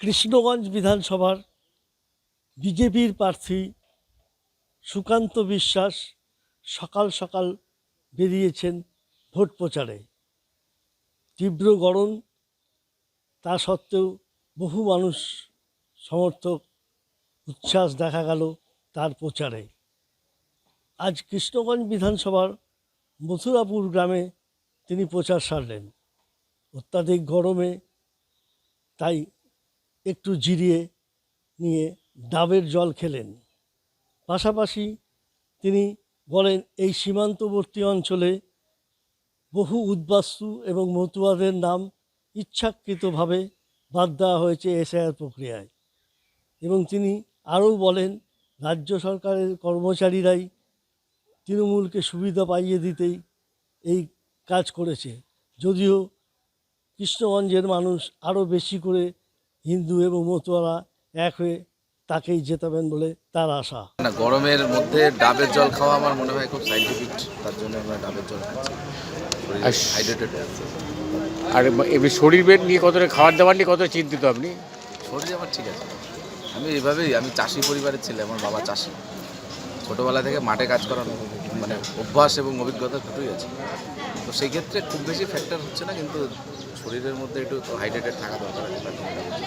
কৃষ্ণগঞ্জ বিধানসভার বিজেপির প্রার্থী সুকান্ত বিশ্বাস সকাল সকাল বেরিয়েছেন ভোট প্রচারে। তীব্র গরম, তা সত্ত্বেও বহু মানুষ সমর্থক উচ্ছ্বাস দেখা গেল তার প্রচারে। আজ কৃষ্ণগঞ্জ বিধানসভার মথুরাপুর গ্রামে তিনি প্রচার সারলেন। অত্যাধিক গরমে তাই একটু জিরিয়ে নিয়ে ডাবের জল খেলেন। পাশাপাশি তিনি বলেন, এই সীমান্তবর্তী অঞ্চলে বহু উদ্বাস্তু এবং মতুয়াদের নাম ইচ্ছাকৃতভাবে বাদ দেওয়া হয়েছে এসআইআর প্রক্রিয়ায়। এবং তিনি আরও বলেন, রাজ্য সরকারের কর্মচারীরাই তৃণমূলকে সুবিধা পাইয়ে দিতেই এই কাজ করেছে, যদিও কৃষ্ণগঞ্জের মানুষ আরও বেশি করে হিন্দু এবং মতুয়ারা এক হয়ে তাকেই জেতাবেন বলে তার আশা। না, গরমের মধ্যে ডাবের জল খাওয়া আমার মনে হয় খুব সাইন্টিফিক, তার জন্য আমরা ডাবের জল খাচ্ছি। হাইড্রেটেড আছে। আর এমনি শরীর নিয়ে কতটা, খাবার দাবার নিয়ে কতটা চিন্তিত আপনি? শরীর আমার ঠিক আছে। আমি চাষি পরিবারের ছেলে, আমার বাবা চাষি। ছোটোবেলা থেকে মাঠে কাজ করার মানে অভ্যাস এবং অভিজ্ঞতা দুটোই আছে। তো সেই ক্ষেত্রে খুব বেশি ফ্যাক্টর হচ্ছে না, কিন্তু শরীরের মধ্যে একটু হাইড্রেটেড থাকা দরকার আছে।